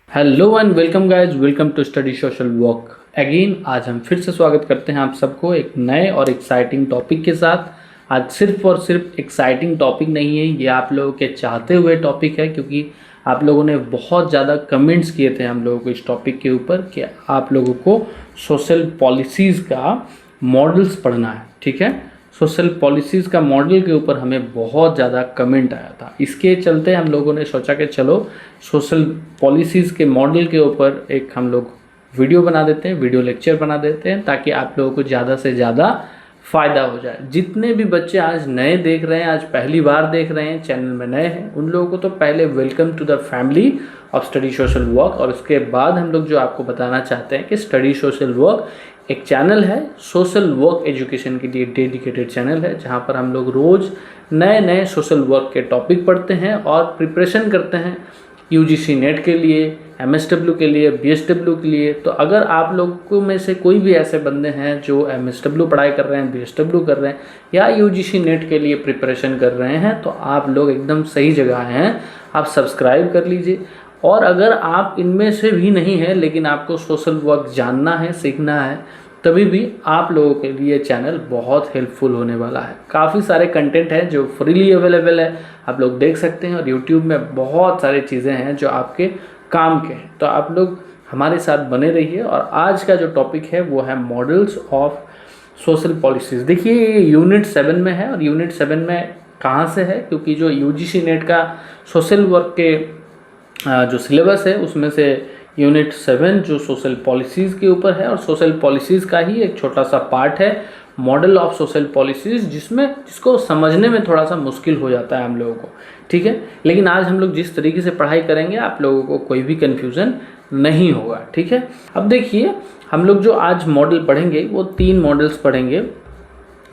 Hello and welcome guys, welcome to study social work again. आज हम फिर से स्वागत करते हैं आप सबको एक नए और एक्साइटिंग टॉपिक के साथ। आज सिर्फ और सिर्फ एक्साइटिंग टॉपिक नहीं है, ये आप लोगों के चाहते हुए टॉपिक है, क्योंकि आप लोगों ने बहुत ज़्यादा कमेंट्स किए थे हम लोगों को इस टॉपिक के ऊपर कि आप लोगों को सोशल पॉलिसीज़ का मॉडल्स पढ़ना है। ठीक है, सोशल पॉलिसीज़ का मॉडल के ऊपर हमें बहुत ज़्यादा कमेंट आया था। इसके चलते हम लोगों ने सोचा कि चलो सोशल पॉलिसीज़ के मॉडल के ऊपर एक हम लोग वीडियो बना देते हैं, वीडियो लेक्चर बना देते हैं, ताकि आप लोगों को ज़्यादा से ज़्यादा फ़ायदा हो जाए। जितने भी बच्चे आज नए देख रहे हैं, आज पहली बार देख रहे हैं, चैनल में नए हैं, उन लोगों को तो पहले welcome to the family of study social work. और उसके बाद हम लोग जो आपको बताना चाहते हैं कि स्टडी सोशल वर्क एक चैनल है, सोशल वर्क एजुकेशन के लिए डेडिकेटेड चैनल है, जहाँ पर हम लोग रोज़ नए नए सोशल वर्क के टॉपिक पढ़ते हैं और प्रिपरेशन करते हैं यूजीसी नेट के लिए, एमएसडब्ल्यू के लिए, बीएसडब्ल्यू के लिए। तो अगर आप लोगों में से कोई भी ऐसे बंदे हैं जो एमएसडब्ल्यू पढ़ाई कर रहे हैं, बीएसडब्ल्यू कर रहे हैं या यूजीसी नेट के लिए प्रिपरेशन कर रहे हैं, तो आप लोग एकदम सही जगह हैं। आप सब्सक्राइब कर लीजिए। और अगर आप इनमें से भी नहीं हैं लेकिन आपको सोशल वर्क जानना है, सीखना है, तभी भी आप लोगों के लिए चैनल बहुत हेल्पफुल होने वाला है। काफ़ी सारे कंटेंट हैं जो फ्रीली अवेलेबल है, आप लोग देख सकते हैं। और यूट्यूब में बहुत सारी चीज़ें हैं जो आपके काम के हैं। तो आप लोग हमारे साथ बने रहिए। और आज का जो टॉपिक है वो है मॉडल्स ऑफ सोशल पॉलिसीज़। देखिए ये यूनिट 7 में है। और यूनिट 7 में कहाँ से है, क्योंकि जो यूजीसी नेट का सोशल वर्क के जो सिलेबस है उसमें से यूनिट 7 जो सोशल पॉलिसीज़ के ऊपर है, और सोशल पॉलिसीज़ का ही एक छोटा सा पार्ट है मॉडल ऑफ सोशल पॉलिसीज़, जिसको समझने में थोड़ा सा मुश्किल हो जाता है हम लोगों को। ठीक है, लेकिन आज हम लोग जिस तरीके से पढ़ाई करेंगे आप लोगों को कोई भी कन्फ्यूज़न नहीं होगा। ठीक है, अब देखिए हम लोग जो आज मॉडल पढ़ेंगे वो 3 मॉडल्स पढ़ेंगे।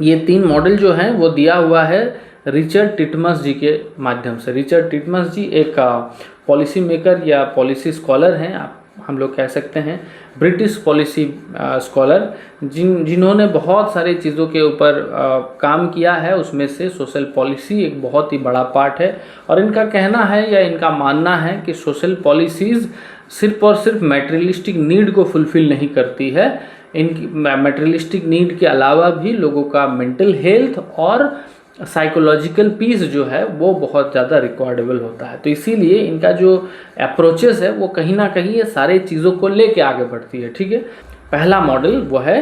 ये 3 मॉडल जो हैं वो दिया हुआ है रिचर्ड टिटमस जी के माध्यम से। रिचर्ड टिटमस जी एक पॉलिसी मेकर या पॉलिसी स्कॉलर हैं, आप हम लोग कह सकते हैं, ब्रिटिश पॉलिसी स्कॉलर, जिन्होंने बहुत सारी चीज़ों के ऊपर काम किया है। उसमें से सोशल पॉलिसी एक बहुत ही बड़ा पार्ट है। और इनका कहना है या इनका मानना है कि सोशल पॉलिसीज़ सिर्फ और सिर्फ मैटेरियलिस्टिक नीड को फुलफ़िल नहीं करती है, इनकी मैटेरियलिस्टिक नीड के अलावा भी लोगों का मेंटल हेल्थ और साइकोलॉजिकल पीस जो है वो बहुत ज़्यादा रिकॉर्डेबल होता है। तो इसीलिए इनका जो अप्रोचेस है वो कहीं ना कहीं ये सारे चीज़ों को लेके आगे बढ़ती है। ठीक है, पहला मॉडल वो है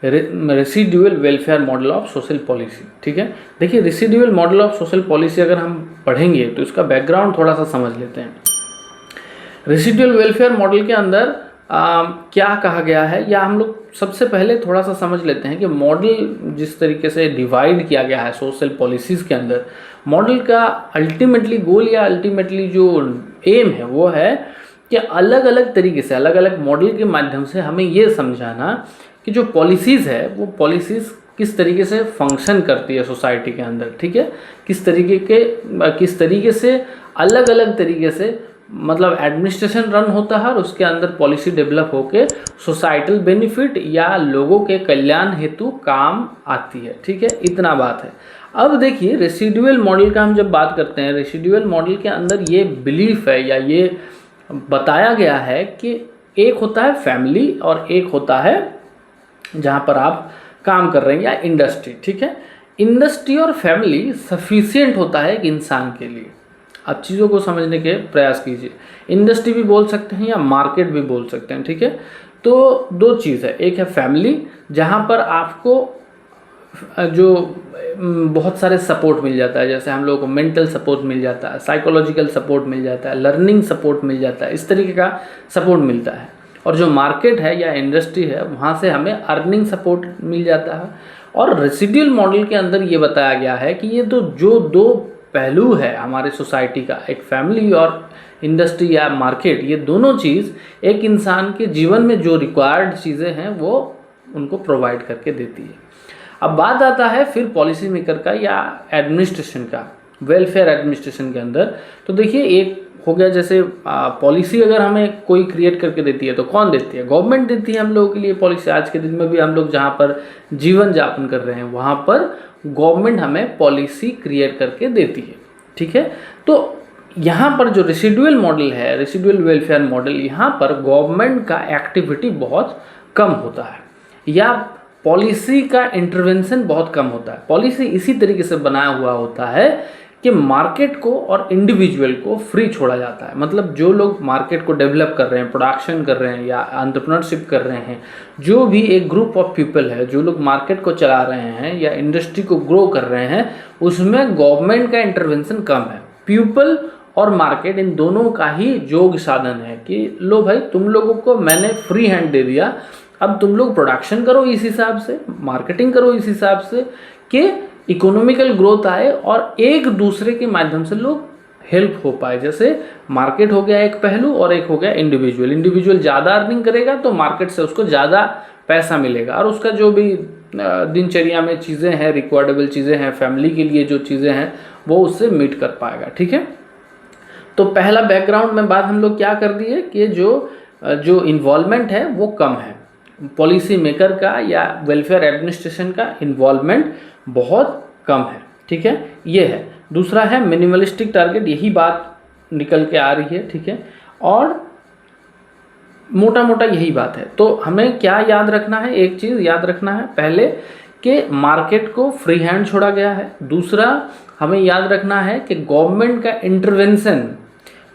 residual welfare model of social policy. ठीक है, देखिए residual model of social policy अगर हम पढ़ेंगे तो इसका बैकग्राउंड थोड़ा सा समझ लेते हैं। रेसिडुअल वेलफेयर मॉडल के अंदर क्या कहा गया है, या हम लोग सबसे पहले थोड़ा सा समझ लेते हैं कि मॉडल जिस तरीके से डिवाइड किया गया है सोशल पॉलिसीज़ के अंदर, मॉडल का अल्टीमेटली गोल या अल्टीमेटली जो एम है वो है कि अलग अलग तरीके से, अलग अलग मॉडल के माध्यम से हमें ये समझाना कि जो पॉलिसीज़ है वो पॉलिसीज़ किस तरीके से फंक्शन करती है सोसाइटी के अंदर। ठीक है, किस तरीके से अलग अलग तरीके से मतलब एडमिनिस्ट्रेशन रन होता है और उसके अंदर पॉलिसी डेवलप होके सोसाइटल बेनिफिट या लोगों के कल्याण हेतु काम आती है। ठीक है, इतना बात है। अब देखिए रेसिडुअल मॉडल का हम जब बात करते हैं, रेसिडुअल मॉडल के अंदर ये बिलीफ है या ये बताया गया है कि एक होता है फैमिली और एक होता है जहाँ पर आप काम कर रहे हैं या इंडस्ट्री। ठीक है, इंडस्ट्री और फैमिली सफिशिएंट होता है एक इंसान के लिए। आप चीज़ों को समझने के प्रयास कीजिए। इंडस्ट्री भी बोल सकते हैं या मार्केट भी बोल सकते हैं। ठीक है, तो 2 चीज़ है, एक है फैमिली जहाँ पर आपको जो बहुत सारे सपोर्ट मिल जाता है, जैसे हम लोगों को मेंटल सपोर्ट मिल जाता है, साइकोलॉजिकल सपोर्ट मिल जाता है, लर्निंग सपोर्ट मिल जाता है, इस तरीके का सपोर्ट मिलता है। और जो मार्केट है या इंडस्ट्री है वहाँ से हमें अर्निंग सपोर्ट मिल जाता है। और रेसिडुअल मॉडल के अंदर ये बताया गया है कि ये तो जो 2 पहलू है हमारे सोसाइटी का, एक फैमिली और इंडस्ट्री या मार्केट, ये दोनों चीज़ एक इंसान के जीवन में जो रिक्वायर्ड चीज़ें हैं वो उनको प्रोवाइड करके देती है। अब बात आता है फिर पॉलिसी मेकर का या एडमिनिस्ट्रेशन का, वेलफेयर एडमिनिस्ट्रेशन के अंदर। तो देखिए एक हो गया जैसे पॉलिसी अगर हमें कोई क्रिएट करके देती है तो कौन देती है? गवर्नमेंट देती है हम लोगों के लिए पॉलिसी। आज के दिन में भी हम लोग जहाँ पर जीवन यापन कर रहे हैं वहाँ पर गवर्नमेंट हमें पॉलिसी क्रिएट करके देती है, ठीक है। तो यहाँ पर जो रेसिडुअल मॉडल है, रेसिडुअल वेलफेयर मॉडल, यहाँ पर गवर्नमेंट का एक्टिविटी बहुत कम होता है या पॉलिसी का इंटरवेंशन बहुत कम होता है। पॉलिसी इसी तरीके से बनाया हुआ होता है कि मार्केट को और इंडिविजुअल को फ्री छोड़ा जाता है। मतलब जो लोग मार्केट को डेवलप कर रहे हैं, प्रोडक्शन कर रहे हैं या एंटरप्रेन्योरशिप कर रहे हैं, जो भी एक ग्रुप ऑफ पीपल है जो लोग मार्केट को चला रहे हैं या इंडस्ट्री को ग्रो कर रहे हैं, उसमें गवर्नमेंट का इंटरवेंशन कम है। पीपल और मार्केट इन दोनों का ही योग साधन है कि लो भाई तुम लोगों को मैंने फ्री हैंड दे दिया, अब तुम लोग प्रोडक्शन करो इस हिसाब से, मार्केटिंग करो इस हिसाब से कि इकोनॉमिकल ग्रोथ आए और एक दूसरे के माध्यम से लोग हेल्प हो पाए। जैसे मार्केट हो गया एक पहलू और एक हो गया इंडिविजुअल। इंडिविजुअल ज़्यादा अर्निंग करेगा तो मार्केट से उसको ज़्यादा पैसा मिलेगा और उसका जो भी दिनचर्या में चीज़ें हैं, रिक्वायर्डेबल चीज़ें हैं, फैमिली के लिए जो चीज़ें हैं वो उससे मीट कर पाएगा, ठीक है। तो पहला बैकग्राउंड में बात हम लोग क्या कर दिए कि जो इन्वॉल्वमेंट है वो कम है। पॉलिसी मेकर का या वेलफेयर एडमिनिस्ट्रेशन का इन्वॉल्वमेंट बहुत कम है, ठीक है। ये है। दूसरा है मिनिमलिस्टिक टारगेट, यही बात निकल के आ रही है, ठीक है। और मोटा मोटा यही बात है। तो हमें क्या याद रखना है? एक चीज़ याद रखना है पहले कि मार्केट को फ्री हैंड छोड़ा गया है। दूसरा हमें याद रखना है कि गवर्नमेंट का intervention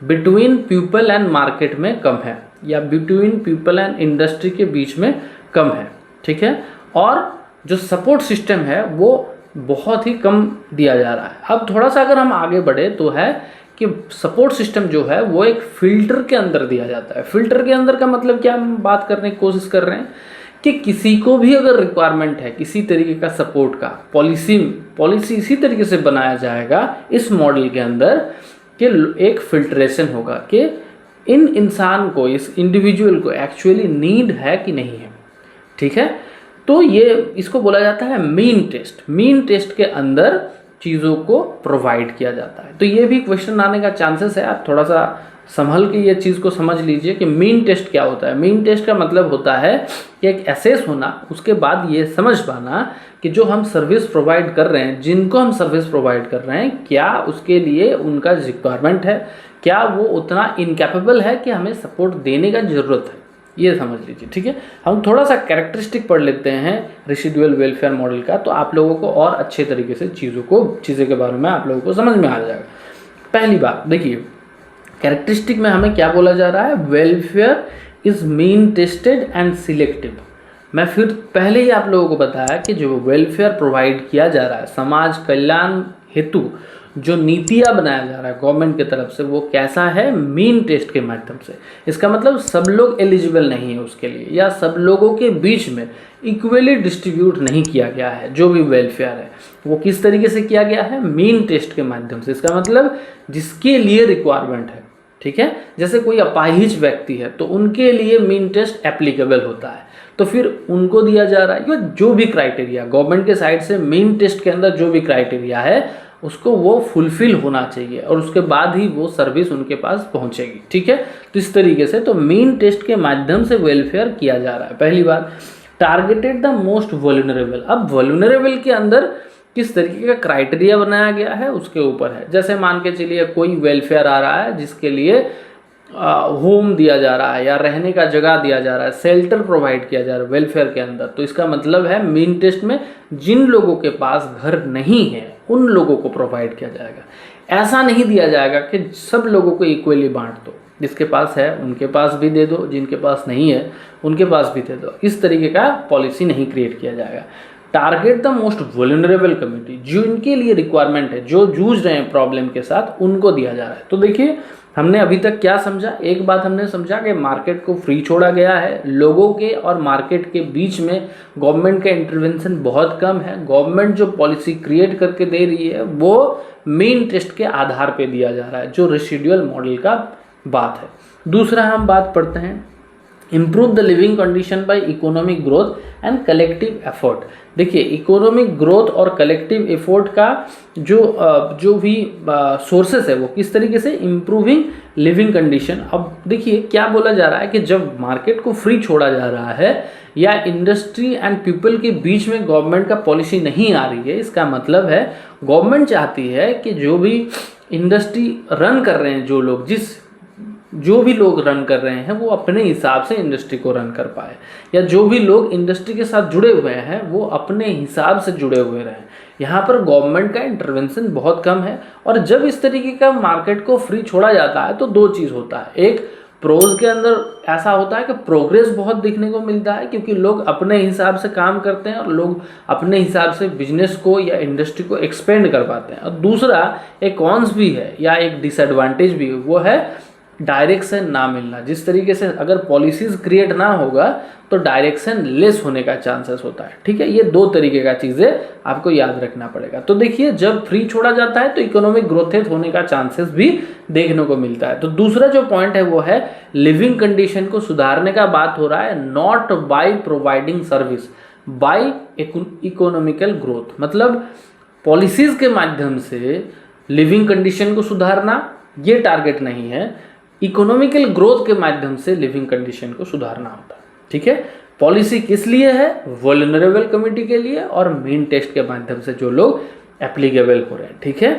between people and market में कम है या बिटवीन पीपल एंड इंडस्ट्री के बीच में कम है, ठीक है। और जो सपोर्ट सिस्टम है वो बहुत ही कम दिया जा रहा है। अब थोड़ा सा अगर हम आगे बढ़े तो है कि सपोर्ट सिस्टम जो है वो एक फ़िल्टर के अंदर दिया जाता है। फ़िल्टर के अंदर का मतलब क्या हम बात करने की कोशिश कर रहे हैं कि किसी को भी अगर रिक्वायरमेंट है किसी तरीके का सपोर्ट का, पॉलिसी इसी तरीके से बनाया जाएगा इस मॉडल के अंदर कि एक फिल्ट्रेशन होगा कि इन इंसान को, इस इंडिविजुअल को एक्चुअली नीड है कि नहीं है, ठीक है। तो ये इसको बोला जाता है मीन टेस्ट। मीन टेस्ट के अंदर चीज़ों को प्रोवाइड किया जाता है। तो ये भी क्वेश्चन आने का चांसेस है। आप थोड़ा सा संभल के ये चीज़ को समझ लीजिए कि मीन टेस्ट क्या होता है। मीन टेस्ट का मतलब होता है कि एक एसेस होना, उसके बाद ये समझ पाना कि जो हम सर्विस प्रोवाइड कर रहे हैं, जिनको हम सर्विस प्रोवाइड कर रहे हैं, क्या उसके लिए उनका रिक्वायरमेंट है, क्या वो उतना इनकैपेबल है कि हमें सपोर्ट देने का ज़रूरत है, ये समझ लीजिए, ठीक है। हम थोड़ा सा कैरेक्टरिस्टिक पढ़ लेते हैं रेसिडुअल वेलफेयर मॉडल का, तो आप लोगों को और अच्छे तरीके से चीज़ों के बारे में आप लोगों को समझ में आ जाएगा। पहली बात देखिए, कैरेक्टरिस्टिक में हमें क्या बोला जा रहा है? Welfare is mean tested and selective. मैं फिर पहले ही आप लोगों को बताया कि जो वेलफेयर प्रोवाइड किया जा रहा है समाज कल्याण हेतु, जो नीतियाँ बनाया जा रहा है गवर्नमेंट की तरफ से, वो कैसा है? मीन टेस्ट के माध्यम से। इसका मतलब सब लोग एलिजिबल नहीं है उसके लिए, या सब लोगों के बीच में इक्वली डिस्ट्रीब्यूट नहीं किया गया है। जो भी वेलफेयर है वो किस तरीके से किया गया है? मीन टेस्ट के माध्यम से। इसका मतलब जिसके लिए रिक्वायरमेंट है, ठीक है। जैसे कोई अपाहिज व्यक्ति है तो उनके लिए मीन टेस्ट एप्लीकेबल होता है, तो फिर उनको दिया जा रहा है। या जो भी क्राइटेरिया गवर्नमेंट के साइड से मीन टेस्ट के अंदर जो भी क्राइटेरिया है उसको वो फुलफिल होना चाहिए और उसके बाद ही वो सर्विस उनके पास पहुंचेगी, ठीक है। तो इस तरीके से तो मीन टेस्ट के माध्यम से वेलफेयर किया जा रहा है। पहली बात, टारगेटेड द मोस्ट वल्नरेबल। अब वल्नरेबल के अंदर किस तरीके का क्राइटेरिया बनाया गया है उसके ऊपर है। जैसे मान के चलिए कोई वेलफेयर आ रहा है जिसके लिए होम दिया जा रहा है या रहने का जगह दिया जा रहा है, शेल्टर प्रोवाइड किया जा रहा है वेलफेयर के अंदर, तो इसका मतलब है मीन टेस्ट में जिन लोगों के पास घर नहीं है उन लोगों को प्रोवाइड किया जाएगा। ऐसा नहीं दिया जाएगा कि सब लोगों को इक्वली बांट दो, जिसके पास है उनके पास भी दे दो, जिनके पास नहीं है उनके पास भी दे दो। इस तरीके का पॉलिसी नहीं क्रिएट किया जाएगा। Target the most vulnerable community, जो इनके लिए रिक्वायरमेंट है, जो जूझ रहे हैं प्रॉब्लम के साथ, उनको दिया जा रहा है। तो देखिए हमने अभी तक क्या समझा? एक बात हमने समझा कि मार्केट को फ्री छोड़ा गया है, लोगों के और मार्केट के बीच में गवर्नमेंट का इंटरवेंशन बहुत कम है। गवर्नमेंट जो पॉलिसी क्रिएट करके दे रही है वो मेन टेस्ट के आधार पे दिया जा रहा है, जो रेसिडुअल मॉडल का बात है। दूसरा हम बात पढ़ते हैं improve the living condition bye economic growth and collective effort. देखिए इकोनॉमिक ग्रोथ और कलेक्टिव एफर्ट का जो भी सोर्सेस है वो किस तरीके से, इम्प्रूविंग लिविंग कंडीशन। अब देखिए क्या बोला जा रहा है कि जब मार्केट को फ्री छोड़ा जा रहा है या इंडस्ट्री एंड पीपल के बीच में गवर्नमेंट का पॉलिसी नहीं आ रही है, इसका मतलब है गवर्नमेंट चाहती है कि जो भी इंडस्ट्री रन कर रहे हैं, जो भी लोग रन कर रहे हैं वो अपने हिसाब से इंडस्ट्री को रन कर पाए, या जो भी लोग इंडस्ट्री के साथ जुड़े हुए हैं वो अपने हिसाब से जुड़े हुए रहें। यहाँ पर गवर्नमेंट का इंटरवेंशन बहुत कम है। और जब इस तरीके का मार्केट को फ्री छोड़ा जाता है तो दो चीज़ होता है, एक प्रोज के अंदर ऐसा होता है कि प्रोग्रेस बहुत देखने को मिलता है क्योंकि लोग अपने हिसाब से काम करते हैं और लोग अपने हिसाब से बिजनेस को या इंडस्ट्री को एक्सपेंड कर पाते हैं। और दूसरा एक कॉन्स भी है या एक डिसएडवांटेज भी है, वो है डायरेक्शन ना मिलना। जिस तरीके से अगर पॉलिसीज क्रिएट ना होगा तो डायरेक्शन लेस होने का चांसेस होता है। ठीक है, ये दो तरीके का चीज़ें आपको याद रखना पड़ेगा। तो देखिए जब फ्री छोड़ा जाता है तो इकोनॉमिक ग्रोथ होने का चांसेस भी देखने को मिलता है। तो दूसरा जो पॉइंट है वो है लिविंग कंडीशन को सुधारने का बात हो रहा है, not by providing service, by economical growth. मतलब पॉलिसीज के माध्यम से लिविंग कंडीशन को सुधारना ये टारगेट नहीं है, इकोनॉमिकल ग्रोथ के माध्यम से लिविंग कंडीशन को सुधारना होता है। ठीक है, पॉलिसी किस लिए है, वल्नरेबल कम्युनिटी के लिए और मेन टेस्ट के माध्यम से जो लोग एप्लीकेबल हो रहे हैं। ठीक है,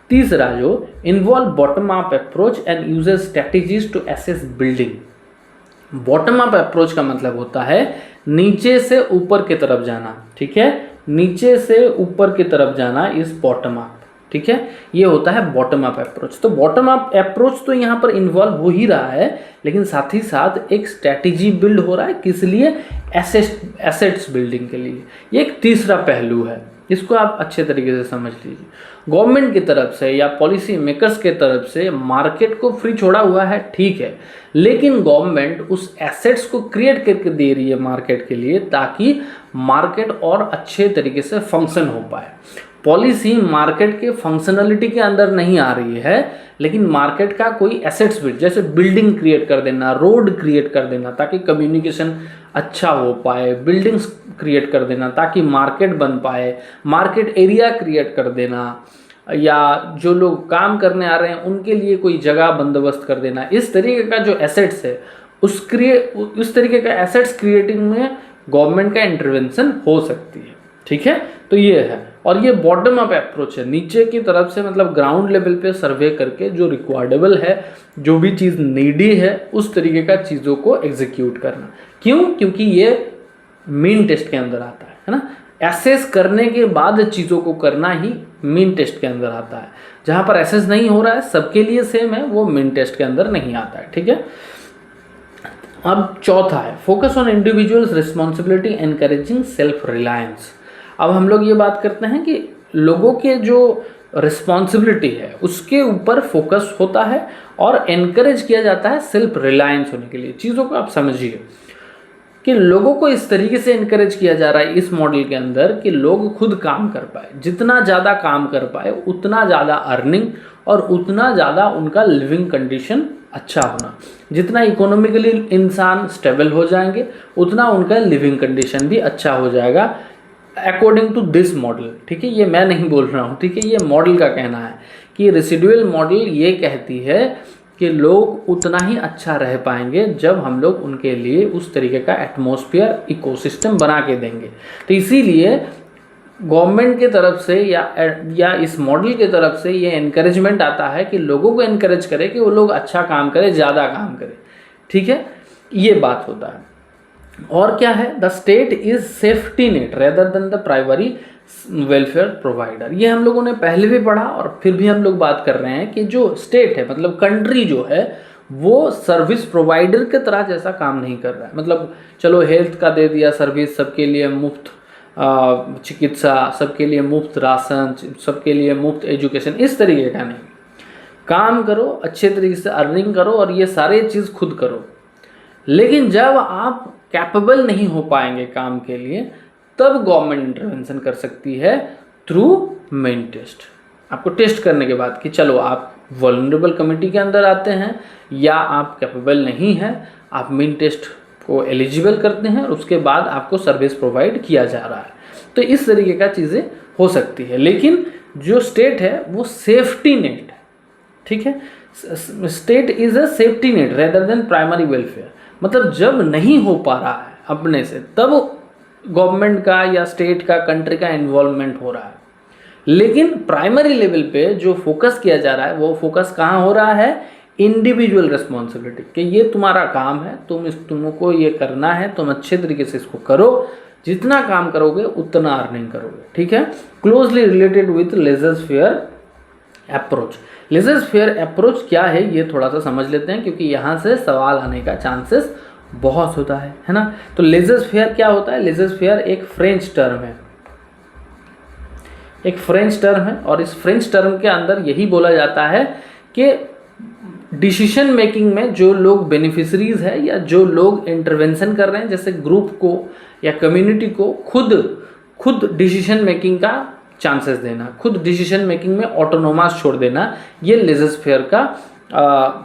तीसरा जो involve bottom up approach and uses strategies to assess building. Bottom up approach का मतलब होता है नीचे से ऊपर की तरफ जाना। ठीक है, नीचे से ऊपर की तरफ जाना इस बॉटम अप। ठीक है, ये होता है बॉटम अप अप्रोच। तो बॉटम अप अप्रोच तो यहाँ पर इन्वॉल्व हो ही रहा है, लेकिन साथ ही साथ एक स्ट्रैटेजी बिल्ड हो रहा है, किस लिए, एसेट्स बिल्डिंग के लिए। ये एक तीसरा पहलू है, इसको आप अच्छे तरीके से समझ लीजिए। गवर्नमेंट की तरफ से या पॉलिसी मेकर्स के तरफ से मार्केट को फ्री छोड़ा हुआ है, ठीक है, लेकिन गवर्नमेंट उस एसेट्स को क्रिएट करके दे रही है मार्केट के लिए ताकि मार्केट और अच्छे तरीके से फंक्शन हो पाए। पॉलिसी मार्केट के फंक्शनलिटी के अंदर नहीं आ रही है, लेकिन मार्केट का कोई एसेट्स बिल्ड, जैसे बिल्डिंग क्रिएट कर देना, रोड क्रिएट कर देना ताकि कम्युनिकेशन अच्छा हो पाए, बिल्डिंग्स क्रिएट कर देना ताकि मार्केट बन पाए, मार्केट एरिया क्रिएट कर देना, या जो लोग काम करने आ रहे हैं उनके लिए कोई जगह बंदोबस्त कर देना। इस तरीके का जो एसेट्स है उस तरीके का एसेट्स क्रिएटिंग में गवर्नमेंट का इंटरवेंशन हो सकती है। ठीक है, तो ये है, और ये बॉटम अप अप्रोच है, नीचे की तरफ से, मतलब ग्राउंड लेवल पे सर्वे करके जो रिक्वायर्डेबल है, जो भी चीज़ नीडी है उस तरीके का चीज़ों को एग्जीक्यूट करना। क्यों, क्योंकि ये मेन टेस्ट के अंदर आता है ना। एसेस करने के बाद चीज़ों को करना ही मेन टेस्ट के अंदर आता है। जहाँ पर एसेस नहीं हो रहा है सबके लिए सेम है, वो मेन टेस्ट के अंदर नहीं आता है। ठीक है, अब चौथा है focus on individuals responsibility encouraging self reliance. अब हम लोग ये बात करते हैं कि लोगों के जो रिस्पॉन्सिबिलिटी है उसके ऊपर फोकस होता है और एनकरेज किया जाता है सेल्फ रिलायंस होने के लिए। चीज़ों को आप समझिए कि लोगों को इस तरीके से इनकरेज किया जा रहा है इस मॉडल के अंदर कि लोग खुद काम कर पाए, जितना ज़्यादा काम कर पाए उतना ज़्यादा अर्निंग और उतना ज़्यादा उनका लिविंग कंडीशन अच्छा होना। जितना इकोनॉमिकली इंसान स्टेबल हो जाएंगे उतना उनका लिविंग कंडीशन भी अच्छा हो जाएगा अकॉर्डिंग टू दिस मॉडल। ठीक है, ये मैं नहीं बोल रहा हूँ, ठीक है, ये मॉडल का कहना है कि रेसिडुअल मॉडल ये कहती है कि लोग उतना ही अच्छा रह पाएंगे जब हम लोग उनके लिए उस तरीके का एटमॉस्फेयर इकोसिस्टम बना के देंगे। तो इसीलिए गवर्नमेंट की तरफ से या इस मॉडल की तरफ से ये एनकरेजमेंट आता है कि लोगों को एनकरेज करे कि वो लोग अच्छा काम करें, ज़्यादा काम करें। ठीक है, ये बात होता है। और क्या है, the state is safety net rather than the primary welfare provider. ये हम लोगों ने पहले भी पढ़ा और फिर भी हम लोग बात कर रहे हैं कि जो स्टेट है मतलब कंट्री जो है वो सर्विस प्रोवाइडर के तरह जैसा काम नहीं कर रहा है। मतलब चलो हेल्थ का दे दिया सर्विस, सबके लिए मुफ्त चिकित्सा, सबके लिए मुफ्त राशन, सबके लिए मुफ्त एजुकेशन, इस तरीके का नहीं। काम करो, अच्छे तरीके से अर्निंग करो और ये सारे चीज़ खुद करो। लेकिन जब आप कैपेबल नहीं हो पाएंगे काम के लिए तब गवर्नमेंट इंटरवेंशन कर सकती है थ्रू मेन टेस्ट। आपको टेस्ट करने के बाद कि चलो आप वल्नरेबल कम्युनिटी के अंदर आते हैं या आप कैपेबल नहीं हैं, आप मेन टेस्ट को एलिजिबल करते हैं और उसके बाद आपको सर्विस प्रोवाइड किया जा रहा है। तो इस तरीके का चीज़ें हो सकती है, लेकिन जो स्टेट है वो सेफ्टी नेट है, ठीक है। State is a safety net rather than primary welfare. मतलब जब नहीं हो पा रहा है अपने से, तब गवर्नमेंट का या स्टेट का, कंट्री का इन्वॉल्वमेंट हो रहा है। लेकिन प्राइमरी लेवल पे जो फोकस किया जा रहा है वो फोकस कहाँ हो रहा है, इंडिविजुअल रिस्पॉन्सिबिलिटी, कि ये तुम्हारा काम है, तुमको ये करना है, तुम अच्छे तरीके से इसको करो, जितना काम करोगे उतना अर्निंग करोगे, ठीक है। Closely related with laissez faire approach. Laissez faire approach क्या है ये थोड़ा सा समझ लेते हैं, क्योंकि यहाँ से सवाल आने का चांसेस बहुत होता है ना। तो लेजर फेयर क्या होता है? लेजर फेयर एक फ्रेंच टर्म है, एक फ्रेंच टर्म है, और इस फ्रेंच टर्म के अंदर यही बोला जाता है कि डिसीजन मेकिंग में जो लोग बेनिफिशरीज है या जो लोग इंटरवेंशन कर रहे हैं, जैसे ग्रुप को या कम्युनिटी को खुद डिसीजन मेकिंग का चांसेस देना, खुद डिसीजन मेकिंग में ऑटोनोमस छोड़ देना, ये लेजर फेयर का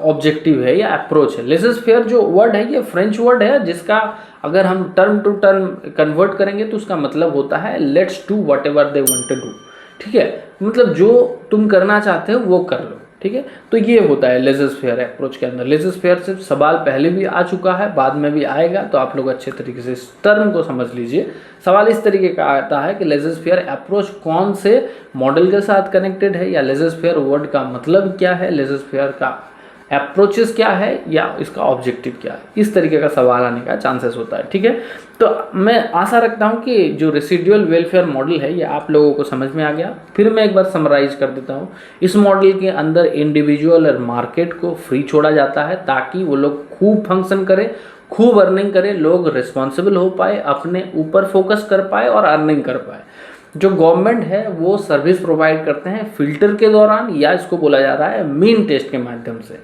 ऑब्जेक्टिव है या अप्रोच है। लेजर फेयर जो वर्ड है ये फ्रेंच वर्ड है, जिसका अगर हम टर्म टू टर्म कन्वर्ट करेंगे तो उसका मतलब होता है let's do whatever they want to do, ठीक है। मतलब जो तुम करना चाहते हो वो कर लो, ठीक है। तो ये होता है लेजर फेयर अप्रोच के अंदर। लेजर फेयर से सवाल पहले भी आ चुका है, बाद में भी आएगा, तो आप लोग अच्छे तरीके से इस टर्म को समझ लीजिए। सवाल इस तरीके का आता है कि लेजर फेयर अप्रोच कौन से मॉडल के साथ कनेक्टेड है, या लेजर फेयर वर्ड का मतलब क्या है, लेजर फेयर का अप्रोचेस क्या है, या इसका ऑब्जेक्टिव क्या है। इस तरीके का सवाल आने का चांसेस होता है, ठीक है। तो मैं आशा रखता हूँ कि जो रेसिडुअल वेलफेयर मॉडल है ये आप लोगों को समझ में आ गया। फिर मैं एक बार समराइज कर देता हूँ। इस मॉडल के अंदर इंडिविजुअल और मार्केट को फ्री छोड़ा जाता है ताकि वो लोग खूब फंक्शन करें, खूब अर्निंग करें, लोग रिस्पॉन्सिबल हो पाए, अपने ऊपर फोकस कर पाए और अर्निंग कर पाए। जो गवर्नमेंट है वो सर्विस प्रोवाइड करते हैं फिल्टर के दौरान, या इसको बोला जा रहा है मीन टेस्ट के माध्यम से,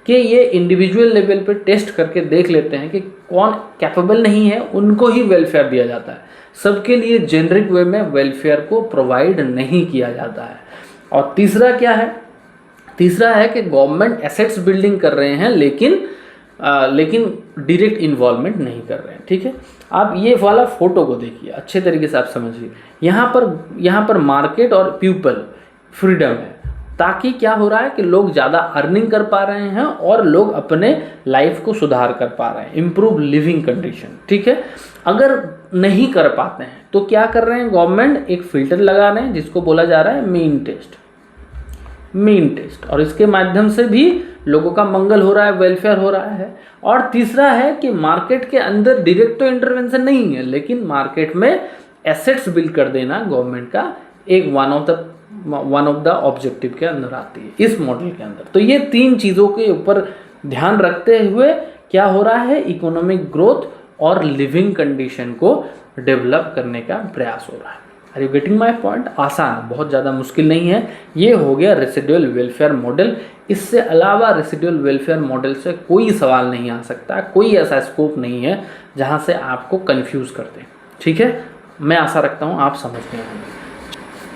कि ये इंडिविजुअल लेवल पे टेस्ट करके देख लेते हैं कि कौन कैपेबल नहीं है, उनको ही वेलफेयर दिया जाता है। सबके लिए जेनरिक वे में वेलफेयर को प्रोवाइड नहीं किया जाता है। और तीसरा क्या है? तीसरा है कि गवर्नमेंट एसेट्स बिल्डिंग कर रहे हैं, लेकिन डायरेक्ट इन्वॉल्वमेंट नहीं कर रहे हैं, ठीक है। आप ये वाला फोटो को देखिए, अच्छे तरीके से आप समझिए। यहाँ पर मार्केट और पीपल फ्रीडम है, ताकि क्या हो रहा है कि लोग ज़्यादा अर्निंग कर पा रहे हैं और लोग अपने लाइफ को सुधार कर पा रहे हैं, इम्प्रूव लिविंग कंडीशन, ठीक है। अगर नहीं कर पाते हैं तो क्या कर रहे हैं? गवर्नमेंट एक फिल्टर लगा रहे हैं जिसको बोला जा रहा है मीन टेस्ट, और इसके माध्यम से भी लोगों का मंगल हो रहा है, वेलफेयर हो रहा है। और तीसरा है कि मार्केट के अंदर डायरेक्ट तो इंटरवेंशन नहीं है, लेकिन मार्केट में एसेट्स बिल्ड कर देना गवर्नमेंट का एक वन ऑफ द ऑब्जेक्टिव के अंदर आती है इस मॉडल के अंदर। तो ये तीन चीज़ों के ऊपर ध्यान रखते हुए क्या हो रहा है, इकोनॉमिक ग्रोथ और लिविंग कंडीशन को डेवलप करने का प्रयास हो रहा है। Are you getting my point? आसान, बहुत ज़्यादा मुश्किल नहीं है। ये हो गया रेसिडुअल वेलफेयर मॉडल। इससे अलावा रेसिडुअल वेलफेयर मॉडल से कोई सवाल नहीं आ सकता, कोई ऐसा स्कोप नहीं है जहाँ से आपको कन्फ्यूज़ कर दें, ठीक है। मैं आशा रखता हूँ आप समझ गए होंगे।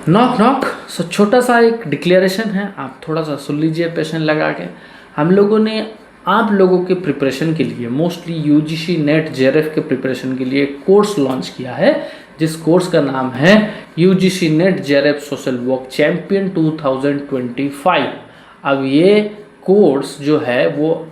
नॉक सो छोटा सा एक डिक्लेरेशन है, आप थोड़ा सा सुन लीजिए पेशेंट लगा के। हम लोगों ने आप लोगों के प्रिपरेशन के लिए, मोस्टली यूजीसी नेट जेआरएफ के प्रिपरेशन के लिए कोर्स लॉन्च किया है, जिस कोर्स का नाम है UGC net JRF social work champion 2025। अब ये कोर्स जो है वो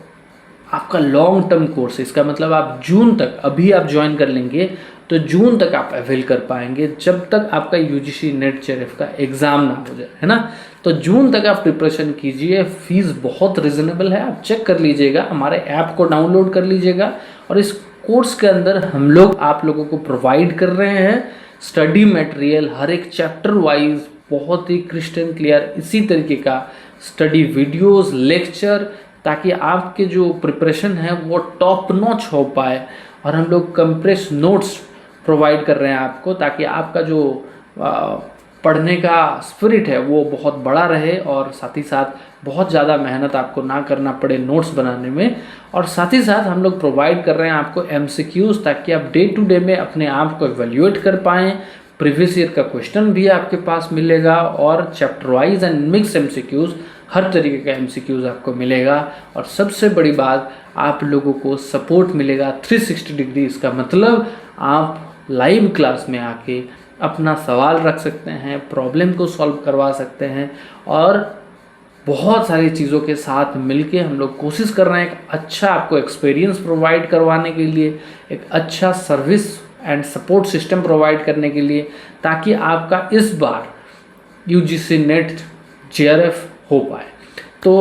आपका लॉन्ग टर्म कोर्स है। इसका मतलब आप जून तक, अभी आप ज्वाइन कर लेंगे तो जून तक आप अवेल कर पाएंगे, जब तक आपका यूजीसी नेट जेआरएफ का एग्ज़ाम ना हो जाए, है ना। तो जून तक आप प्रिपरेशन कीजिए। फीस बहुत रिजनेबल है, आप चेक कर लीजिएगा, हमारे ऐप को डाउनलोड कर लीजिएगा। और इस कोर्स के अंदर हम लोग आप लोगों को प्रोवाइड कर रहे हैं स्टडी मटेरियल, हर एक चैप्टर वाइज बहुत ही क्रिस्टल क्लियर इसी तरीके का स्टडी वीडियोस, लेक्चर, ताकि आपके जो प्रिपरेशन है वो टॉप नॉच हो पाए। और हम लोग कंप्रेस नोट्स प्रोवाइड कर रहे हैं आपको, ताकि आपका जो पढ़ने का स्पिरिट है वो बहुत बड़ा रहे, और साथ ही साथ बहुत ज़्यादा मेहनत आपको ना करना पड़े नोट्स बनाने में। और साथ ही साथ हम लोग प्रोवाइड कर रहे हैं आपको MCQs, ताकि आप डे टू डे में अपने आप को एवेल्यूएट कर पाएँ। प्रीवियस ईयर का क्वेश्चन भी आपके पास मिलेगा, और chapter wise and mix MCQs हर तरीके का MCQs आपको मिलेगा और सबसे बड़ी बात आप लोगों को सपोर्ट मिलेगा 360 डिग्री। इसका मतलब आप लाइव क्लास में आके अपना सवाल रख सकते हैं, प्रॉब्लम को सॉल्व करवा सकते हैं और बहुत सारी चीज़ों के साथ मिलके हम लोग कोशिश कर रहे हैं एक अच्छा आपको एक्सपीरियंस प्रोवाइड करवाने के लिए, एक अच्छा service and support system provide करने के लिए, ताकि आपका इस बार UGC नेट JRF हो पाए। तो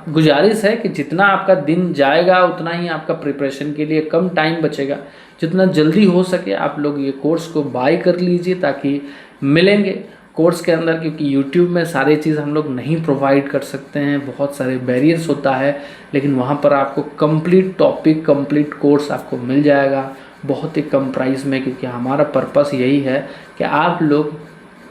गुजारिश है कि जितना आपका दिन जाएगा उतना ही आपका प्रिपरेशन के लिए कम टाइम बचेगा। जितना जल्दी हो सके आप लोग ये कोर्स को बाय कर लीजिए, ताकि मिलेंगे कोर्स के अंदर, क्योंकि YouTube में सारी चीज़ हम लोग नहीं प्रोवाइड कर सकते हैं, बहुत सारे बैरियर्स होता है, लेकिन वहाँ पर आपको कंप्लीट टॉपिक, कंप्लीट कोर्स आपको मिल जाएगा बहुत ही कम प्राइस में, क्योंकि हमारा पर्पस यही है कि आप लोग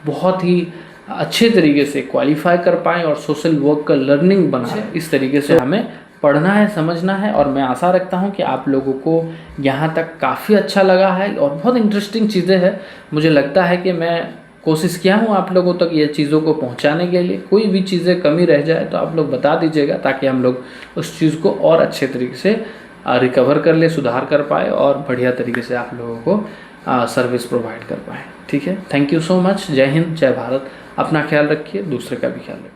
बहुत ही अच्छे तरीके से क्वालिफाई कर पाएँ और सोशल वर्क का लर्निंग बनाएं। इस तरीके से हमें पढ़ना है, समझना है, और मैं आशा रखता हूं कि आप लोगों को यहाँ तक काफ़ी अच्छा लगा है और बहुत इंटरेस्टिंग चीज़ें हैं। मुझे लगता है कि मैं कोशिश किया हूँ आप लोगों तक ये चीज़ों को पहुँचाने के लिए। कोई भी चीज़ें कमी रह जाए तो आप लोग बता दीजिएगा, ताकि हम लोग उस चीज़ को और अच्छे तरीके से रिकवर कर ले, सुधार कर पाए और बढ़िया तरीके से आप लोगों को सर्विस प्रोवाइड कर पाएँ। ठीक है, थैंक यू सो मच। जय हिंद, जय भारत। अपना ख्याल रखिए, दूसरे का भी ख्याल रखिए।